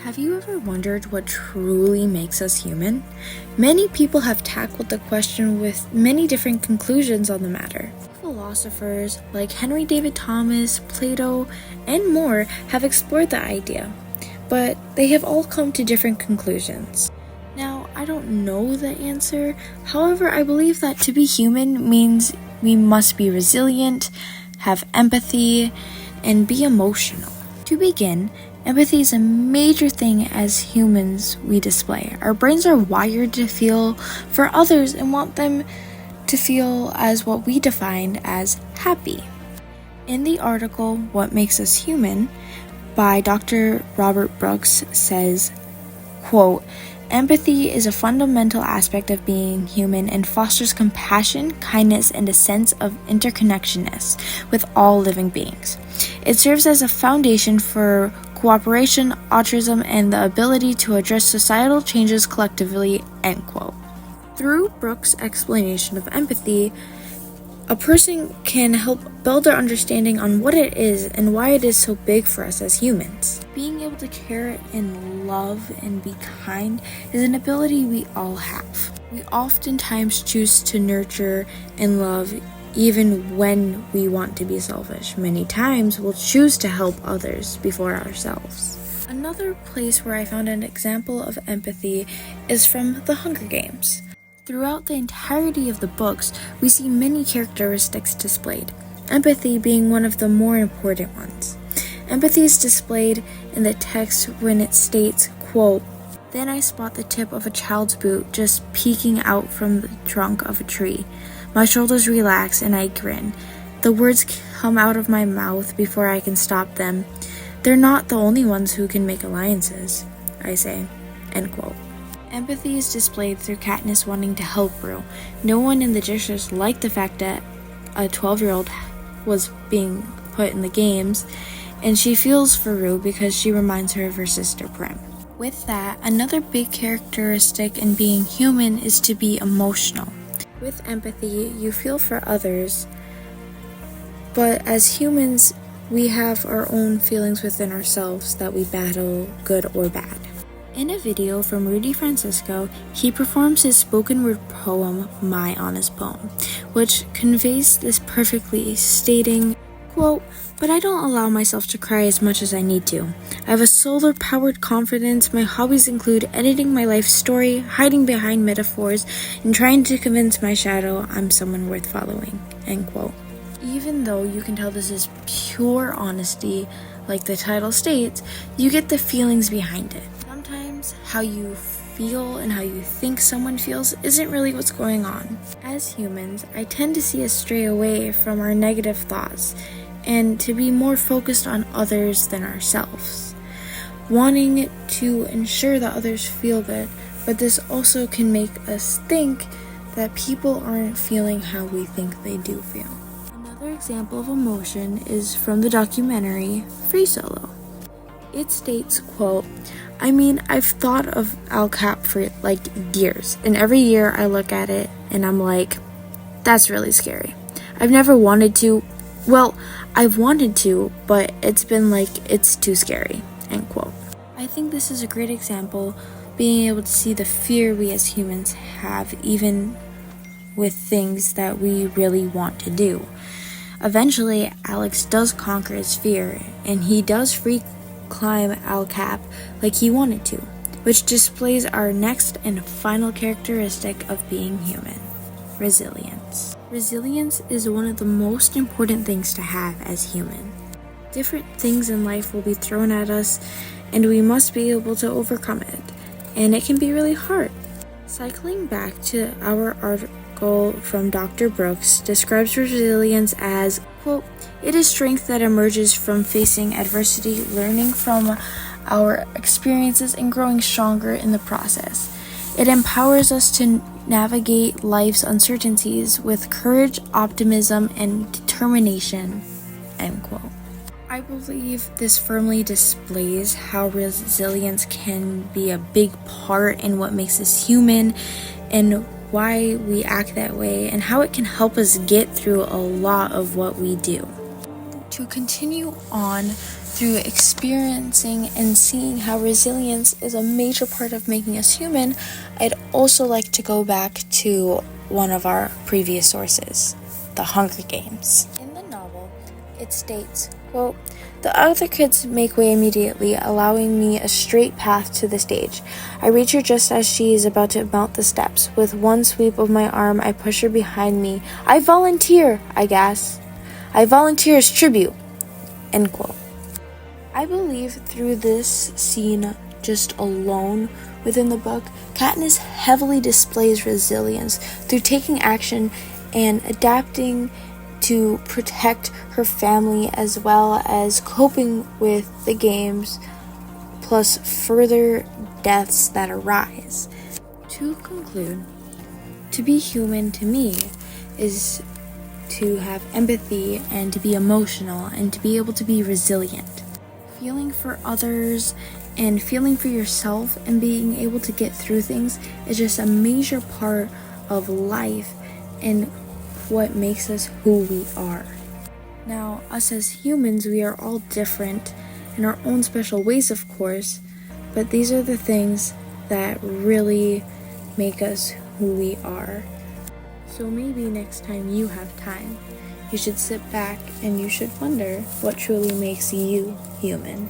Have you ever wondered what truly makes us human? Many people have tackled the question with many different conclusions on the matter. Philosophers like Henry David Thomas, Plato, and more have explored the idea, but they have all come to different conclusions. Now, I don't know the answer, however, I believe that to be human means we must be resilient, have empathy, and be emotional. To begin, empathy is a major thing as humans we display. Our brains are wired to feel for others and want them to feel as what we define as happy. In the article, What Makes Us Human, by Dr. Robert Brooks says, quote, "Empathy is a fundamental aspect of being human and fosters compassion, kindness, and a sense of interconnectedness with all living beings. It serves as a foundation for cooperation, altruism, and the ability to address societal changes collectively," end quote. Through Brooks' explanation of empathy, a person can help build their understanding on what it is and why it is so big for us as humans. Being able to care and love and be kind is an ability we all have. We oftentimes choose to nurture and love even when we want to be selfish. Many times we'll choose to help others before ourselves. Another place where I found an example of empathy is from The Hunger Games. Throughout the entirety of the books, we see many characteristics displayed, empathy being one of the more important ones. Empathy is displayed in the text when it states, quote, "Then I spot the tip of a child's boot just peeking out from the trunk of a tree. My shoulders relax and I grin. The words come out of my mouth before I can stop them. They're not the only ones who can make alliances, I say," end quote. Empathy is displayed through Katniss wanting to help Rue. No one in the district liked the fact that a 12-year-old was being put in the games, and she feels for Rue because she reminds her of her sister Prim. With that, another big characteristic in being human is to be emotional. With empathy, you feel for others, but as humans, we have our own feelings within ourselves that we battle, good or bad. In a video from Rudy Francisco, he performs his spoken word poem, My Honest Poem, which conveys this perfectly, stating, quote, "But I don't allow myself to cry as much as I need to. I have a solar-powered confidence. My hobbies include editing my life story, hiding behind metaphors, and trying to convince my shadow I'm someone worth following," end quote. Even though you can tell this is pure honesty, like the title states, you get the feelings behind it. Sometimes how you feel and how you think someone feels isn't really what's going on. As humans, I tend to see us stray away from our negative thoughts and to be more focused on others than ourselves, wanting to ensure that others feel good, but this also can make us think that people aren't feeling how we think they do feel. Another example of emotion is from the documentary Free Solo. It states, quote, I've thought of Al Cap for years, and every year I look at it and I'm like, that's really scary. I've never wanted to, I've wanted to, but it's been it's too scary," end quote. I think this is a great example, being able to see the fear we as humans have even with things that we really want to do. Eventually, Alex does conquer his fear, and he does free climb Al Cap like he wanted to, which displays our next and final characteristic of being human, resilience. Resilience is one of the most important things to have as human. Different things in life will be thrown at us, and we must be able to overcome it, and it can be really hard. Cycling back to our article from Dr. Brooks describes resilience as, quote, "It is strength that emerges from facing adversity, learning from our experiences, and growing stronger in the process. It empowers us to navigate life's uncertainties with courage, optimism, and determination," end quote. I believe this firmly displays how resilience can be a big part in what makes us human and why we act that way, and how it can help us get through a lot of what we do. To continue on through experiencing and seeing how resilience is a major part of making us human, I'd also like to go back to one of our previous sources, The Hunger Games. In the novel, it states, quote, "The other kids make way immediately, allowing me a straight path to the stage. I reach her just as she is about to mount the steps. With one sweep of my arm, I push her behind me. I volunteer, I gasp. I volunteer as tribute." End quote. I believe through this scene just alone within the book, Katniss heavily displays resilience through taking action and adapting to protect her family, as well as coping with the games, plus further deaths that arise. To conclude, to be human to me is to have empathy and to be emotional and to be able to be resilient. Feeling for others and feeling for yourself and being able to get through things is just a major part of life and what makes us who we are. Now, us as humans, we are all different in our own special ways, of course, but these are the things that really make us who we are. So maybe next time you have time, you should sit back and you should wonder what truly makes you human.